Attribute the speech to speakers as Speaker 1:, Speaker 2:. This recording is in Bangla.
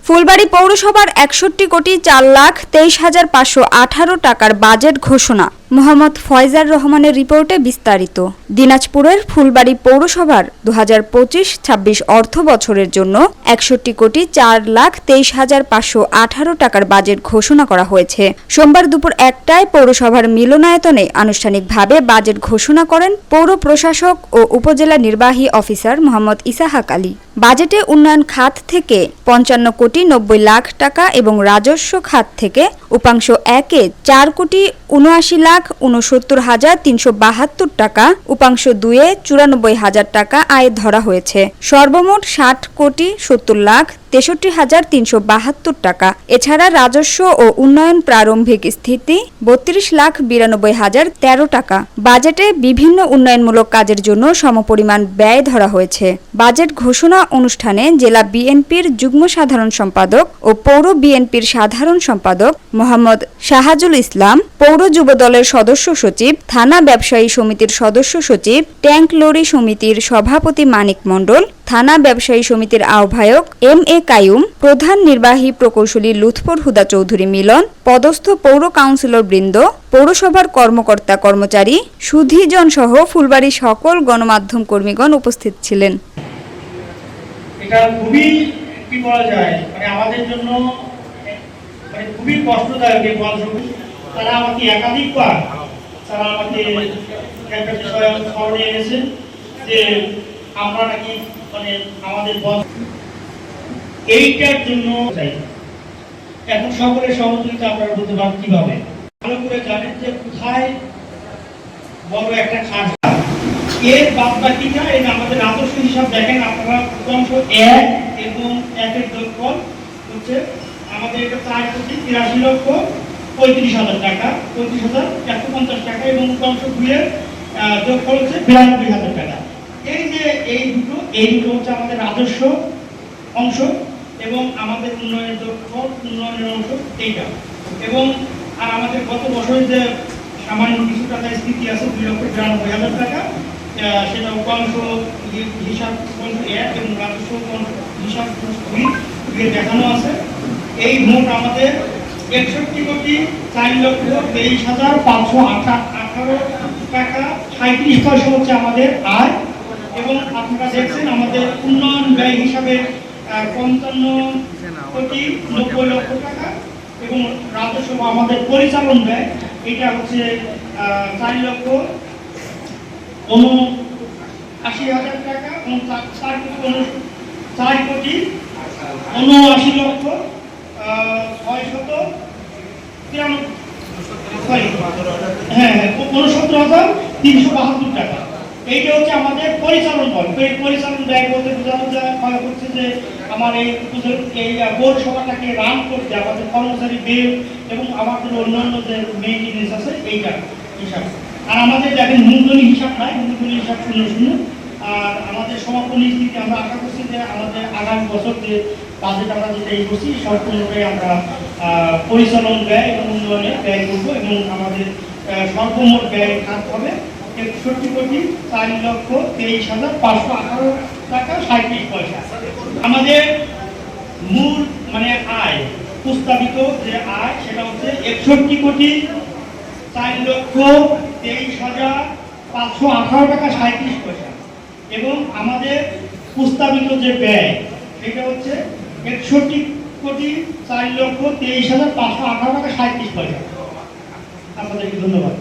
Speaker 1: ফুলবাড়ী পৌরসভার ৬১,৪,২৩,৫১৮ টাকার বাজেট ঘোষণা। মোহাম্মদ ফয়জার রহমানের রিপোর্টে বিস্তারিত। দিনাজপুরের ফুলবাড়ী পৌরসভার ২০২৫-২৬ অর্থ বছরের জন্য ৬১,৪,২৩,৫১৮ টাকার বাজেট ঘোষণা করা হয়েছে। সোমবার দুপুর ১টায় পৌরসভার মিলনায়তনে আনুষ্ঠানিকভাবে বাজেট ঘোষণা করেন পৌর প্রশাসক ও উপজেলা নির্বাহী অফিসার মোহাম্মদ ইসাহাক আলী। বাজেটে উন্নয়ন খাত থেকে ৫৫,৯০,০০,০০০ টাকা এবং রাজস্ব খাত থেকে উপাংশ ১-এ ৪,৬৯,৬৯,৩৭২ টাকা, উপাংশ ২-এ ৯৪,০০০ টাকা আয় ধরা হয়েছে। সর্বমোট ৬০,৬৩,৬৩,৩৭২ টাকা। এছাড়া রাজস্ব ও উন্নয়ন প্রারম্ভিক স্থিতি ৩২,৯২,০১৩ টাকা। বাজেটে বিভিন্ন উন্নয়নমূলক কাজের জন্য সমপরিমাণ ব্যয় ধরা হয়েছে। বাজেট ঘোষণা অনুষ্ঠানে জেলা বিএনপির যুগ্ম সাধারণ সম্পাদক ও পৌর বিএনপির সাধারণ সম্পাদক মোহাম্মদ শাহাজুল ইসলাম, পৌর যুবদলের সদস্য সচিব, থানা ব্যবসায়ী সমিতির সদস্য সচিব, ট্যাঙ্ক লরি সমিতির সভাপতি মানিক মণ্ডল, থানা ব্যবসায়ী সমিতির আহ্বায়ক এম.এ. কাইয়ুম, প্রধান নির্বাহী প্রকৌশলী লুৎফর হুদা চৌধুরী মিলন, পদস্থ পৌর কাউন্সিলর বৃন্দ, পৌরসভার কর্মকর্তা কর্মচারী, সুধীজন সহ ফুলবাড়ী সকল গণমাধ্যম কর্মীগণ উপস্থিত ছিলেন।
Speaker 2: এটা খুবই কি বলা যায়, মানে আমাদের জন্য খুবই কষ্টদায়ক। এই ফলস্বরূপ তারা আমাকে একাধিকবার একটা বিষয় স্মরণে এনেছেন যে আমরা নাকি আমাদের এইটার জন্য চাই। এখন সকলের সহযোগিতা আপনারা বলতে পারেন কিভাবে। ভালো করে জানেন যে কোথায় বড় একটা খাত, এর বাদ বাকিটা আমাদের রাজস্ব হিসাব দেখেন আপনারা। উপাংশ ১ এবং ১-এর যোগফল হচ্ছে আমাদের এটা ৪,৮৩,৩৫,০০০ টাকা, ৩৫,১৫০ টাকা, এবং উপাংশ 2-এর যোগফল হচ্ছে ৯২,০০০ টাকা। এই দুটো হচ্ছে আমাদের রাজস্ব অংশ এবং আমাদের উন্নয়নের যোগফল, উন্নয়নের অংশ এইটা। এবং আর আমাদের গত বছরে যে সামান্য কিছু টাকা স্থিতি আছে ২,৯২,০০০ টাকা, সেটা উপাংশ হিসাব ১ এবং রাজস্ব হিসাব ২ দেখানো আছে। এই মোট আমাদের ৬১,৪,২৩,৫১৮ টাকা ৩৭ পয়সা হচ্ছে আমাদের আয়। এবং আপনারা দেখছেন আমাদের উন্নয়ন ব্যয় হিসাবে ৫৫,৯০,০০,০০০ টাকা এবং রাজস্ব আমাদের পরিচালন ব্যয় এটা হচ্ছে ৪,৭৯,০০০ টাকা এবং ৬,৭৯,৩৭২ টাকা। এইটা হচ্ছে আমাদের পরিচালন ব্যয়। পরিচালন ব্যয় বলতে বোঝানো হচ্ছে যে আমার এই পৌরসভাটাকে রান করতে আমাদের কর্মচারী বেল এবং আমাদের অন্যান্য যে মেইনটেনেন্স আছে এইটা হিসাব। আর আমাদের দেখেন মূলধনী হিসাব নাই, মূলধনী হিসাব ০০। আর আমাদের সমাপনী স্থিতি আমরা আশা করছি যে আমাদের আগামী বছর যে বাজেট আমরা যেটা করছি সম্পূর্ণটাই আমরা পরিচালন ব্যয় এবং উন্নয়নে ব্যয় করবো এবং আমাদের সর্বমোট ব্যয় খাত হবে ৬১,৪,২৩,৫১৮ টাকা ৩৭ পয়সা। আমাদের মূল আয় প্রস্তাবিত যে আয় সেটা হচ্ছে ৬১,৪,২৩,৫১৮ টাকা ৩৭ পয়সা এবং আমাদের প্রস্তাবিত যে ব্যয় সেটা হচ্ছে ৬১,৪,২৩,৫১৮ টাকা ৩৭ পয়সা। আপনাদেরকে ধন্যবাদ।